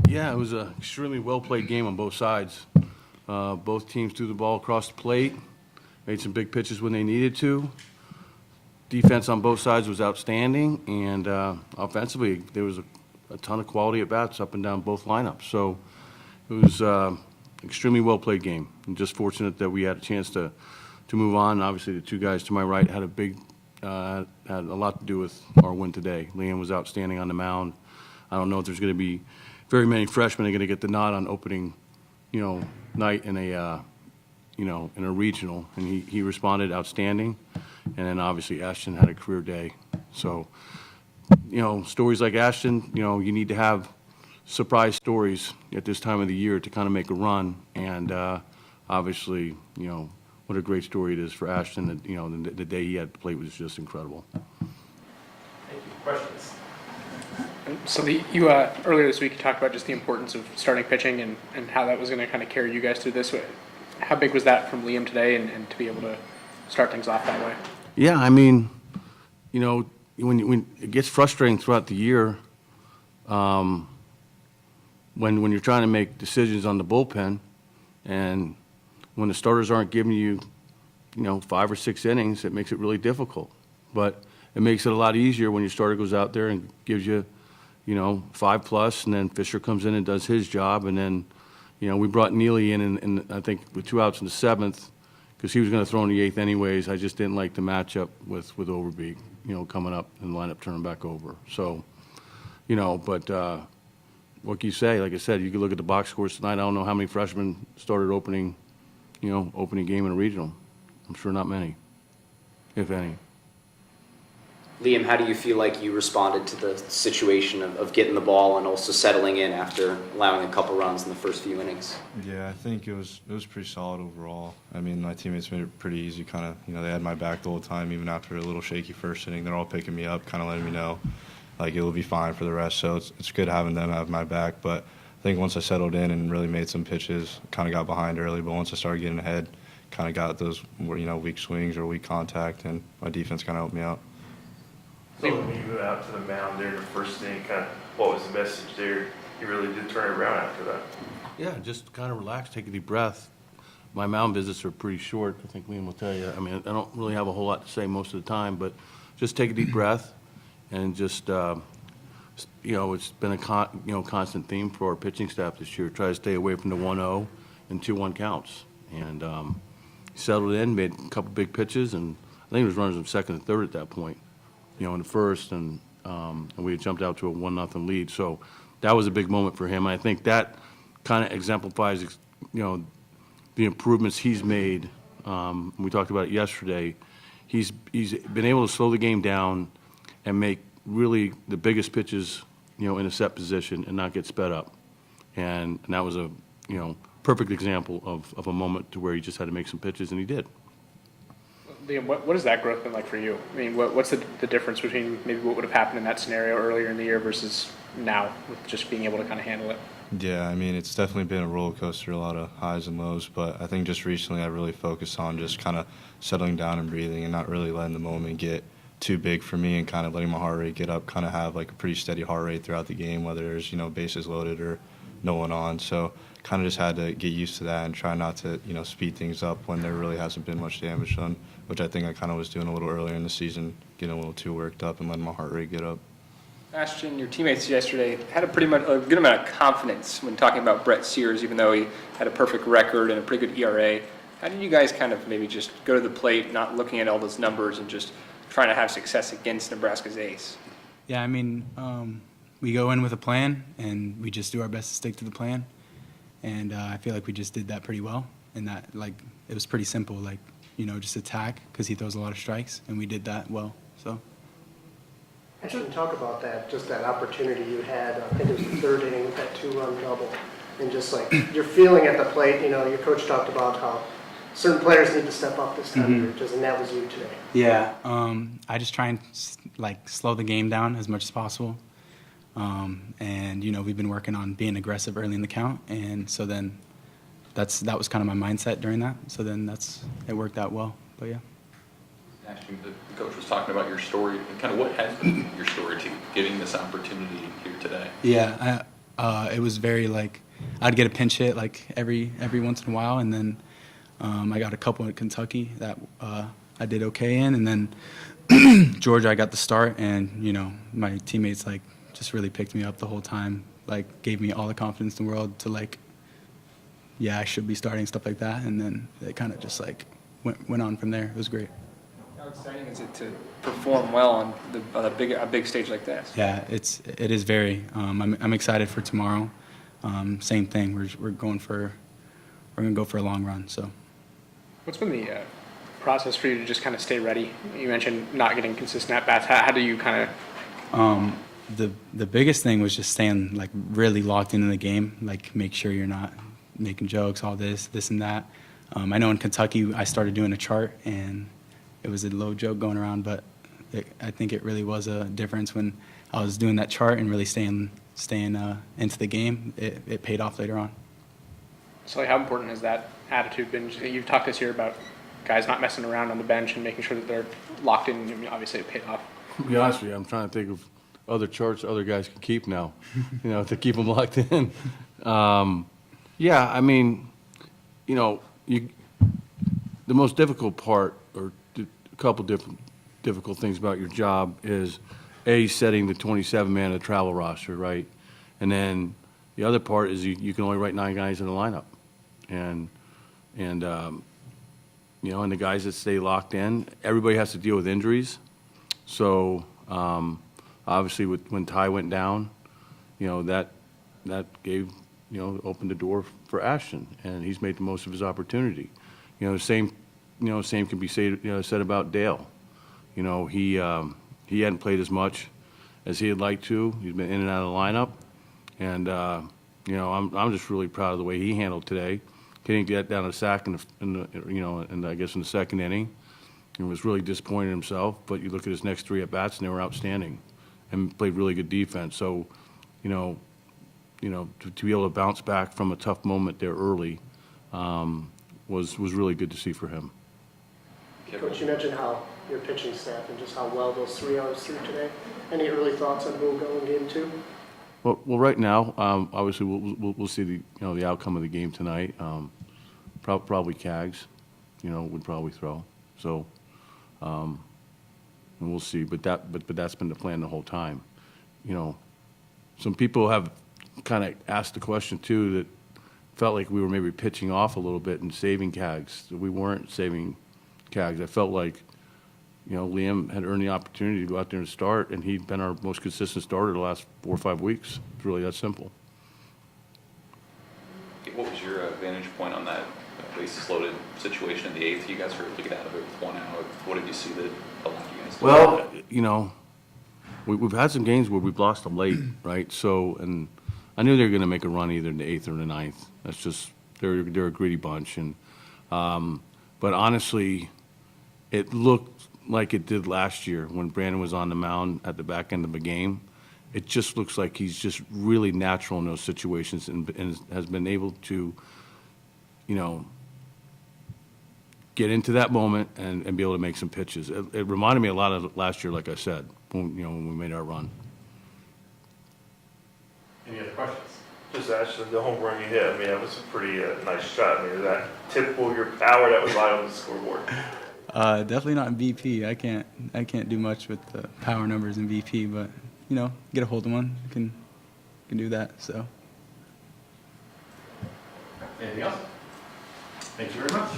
Yeah, it was an extremely well-played game on both sides. Both teams threw the ball across the plate, made some big pitches when they needed to. Defense on both sides was outstanding, and offensively, there was a ton of quality at bats up and down both lineups. So it was extremely well-played game. I'm just fortunate that we had a chance to move on. Obviously, the two guys to my right had had a lot to do with our win today. Liam was outstanding on the mound. I don't know if there's going to be very many freshmen that are going to get the nod on opening, night in a, in a regional, and he responded outstanding. And then obviously Ashton had a career day. So, stories like Ashton, you need to have surprise stories at this time of the year to kind of make a run. And obviously, what a great story it is for Ashton that, the day he had to play was just incredible. Thank you. Questions? So you earlier this week you talked about just the importance of starting pitching and how that was going to kind of carry you guys through this. How big was that from Liam today and to be able to start things off that way? Yeah, I mean, when it gets frustrating throughout the year, when you're trying to make decisions on the bullpen, and when the starters aren't giving you, 5 or 6 innings, it makes it really difficult. But it makes it a lot easier when your starter goes out there and gives you, 5+, and then Fisher comes in and does his job, and then, we brought Neely in, and I think with 2 outs in the 7th, because he was going to throw in the 8th anyways. I just didn't like the matchup with Overbeek, coming up and the lineup turning back over. So, but what can you say? Like I said, you can look at the box scores tonight. I don't know how many freshmen started opening game in a regional. I'm sure not many, if any. Liam, how do you feel like you responded to the situation of getting the ball and also settling in after allowing a couple runs in the first few innings? Yeah, I think it was pretty solid overall. I mean, my teammates made it pretty easy. Kind of, they had my back the whole time, even after a little shaky first inning. They're all picking me up, kind of letting me know, like, it'll be fine for the rest. So it's good having them have my back. But I think once I settled in and really made some pitches, kind of got behind early. But once I started getting ahead, kind of got those, weak swings or weak contact, and my defense kind of helped me out. So when you went out to the mound there in the first inning, kind of what was the message there? You really did turn it around after that. Yeah, just kind of relax, take a deep breath. My mound visits are pretty short. I think Liam will tell you. I mean, I don't really have a whole lot to say most of the time, but just take a deep breath and just, it's been a constant theme for our pitching staff this year. Try to stay away from the 1-0 and 2-1 counts. And settled in, made a couple big pitches, and I think it was runners in second and third at that point, in the first, and we had jumped out to a 1-0 lead. So that was a big moment for him. I think that kind of exemplifies, the improvements he's made. We talked about it yesterday. He's been able to slow the game down and make really the biggest pitches, in a set position and not get sped up. And that was a, perfect example of a moment to where he just had to make some pitches, and he did. Liam, what has that growth been like for you? I mean, what's the difference between maybe what would have happened in that scenario earlier in the year versus now with just being able to kind of handle it? Yeah, I mean, it's definitely been a roller coaster, a lot of highs and lows, but I think just recently I really focused on just kind of settling down and breathing and not really letting the moment get too big for me and kind of letting my heart rate get up, kind of have like a pretty steady heart rate throughout the game, whether there's, bases loaded or no one on. So kind of just had to get used to that and try not to, speed things up when there really hasn't been much damage done, which I think I kind of was doing a little earlier in the season, getting a little too worked up and letting my heart rate get up. Ashton, your teammates yesterday had a good amount of confidence when talking about Brett Sears, even though he had a perfect record and a pretty good ERA. How did you guys kind of maybe just go to the plate, not looking at all those numbers and just trying to have success against Nebraska's ace? Yeah, I mean, we go in with a plan, and we just do our best to stick to the plan. And I feel like we just did that pretty well. And that, it was pretty simple, just attack, because he throws a lot of strikes, and we did that well, so. I shouldn't talk about that, just that opportunity you had. I think it was the third inning with that 2-run double. And just your feeling at the plate, your coach talked about how certain players need to step up this time of year, and that was you today. Yeah, I just try and slow the game down as much as possible. And we've been working on being aggressive early in the count, and so then that was kind of my mindset during that. So then it worked out well. But yeah. Actually, the coach was talking about your story and kind of what has been your story to getting this opportunity here today. Yeah, It was very like I'd get a pinch hit like every once in a while, and then I got a couple in Kentucky that I did okay in, and then Georgia I got the start, and my teammates like just really picked me up the whole time, like gave me all the confidence in the world to like, yeah, I should be starting, stuff like that, and then it kind of just like went on from there. It was great. How exciting is it to perform well on a big stage like this? Yeah, it is very. I'm excited for tomorrow. Same thing. We're gonna go for a long run. So. What's been the process for you to just kind of stay ready? You mentioned not getting consistent at bats. How do you kind of? The biggest thing was just staying like really locked into the game. Like make sure you're not making jokes, all this and that. I know in Kentucky I started doing a chart, and it was a low joke going around, but I think it really was a difference when I was doing that chart and really staying into the game. It paid off later on. So like, how important has that attitude been? You've talked this year about guys not messing around on the bench and making sure that they're locked in. I mean, obviously, it paid off. To be honest with you, I'm trying to think of other charts other guys can keep now, to keep them locked in. Yeah, I mean, the most difficult part, or a couple different difficult things about your job is, A, setting the 27-man of the travel roster, right? And then the other part is you can only write 9 guys in the lineup. And the guys that stay locked in, everybody has to deal with injuries. So obviously when Ty went down, that gave, opened the door for Ashton, and he's made the most of his opportunity. The same can be said about Dale. He hadn't played as much as he'd like to. He's been in and out of the lineup, and I'm just really proud of the way he handled today. Getting that down a sack in the second inning. He was really disappointed in himself, but you look at his next 3 at-bats, and they were outstanding and played really good defense. So, to be able to bounce back from a tough moment there early was really good to see for him. Coach, you mentioned how your pitching staff and just how well those 3 hours threw today. Any early thoughts on who will go in game 2? Well, right now, obviously we'll see the outcome of the game tonight. Probably Cags, would probably throw. So, and we'll see. But that's been the plan the whole time. Some people have kind of asked the question too that felt like we were maybe pitching off a little bit and saving Cags. We weren't saving Cags. I felt like Liam had earned the opportunity to go out there and start, and he'd been our most consistent starter the last 4 or 5 weeks. It's really that simple. What was your vantage point on that bases loaded situation in the 8th? You guys were able to get out of it with 1 out. What did you see that allowed you guys to do that? We've had some games where we've lost them late, right? So, and I knew they were going to make a run either in the 8th or the 9th. That's just, they're a gritty bunch. And but honestly, it looked like it did last year when Brandon was on the mound at the back end of the game. It just looks like he's just really natural in those situations and has been able to, get into that moment and be able to make some pitches. It reminded me a lot of last year, like I said, when we made our run. Any other questions? Just actually the home run you hit. I mean, that was a pretty nice shot. I mean, is that typical of your power that was light on the scoreboard? Definitely not in BP. I can't do much with the power numbers in BP, but get a hold of one, can do that. So. Anything else? Thank you very much.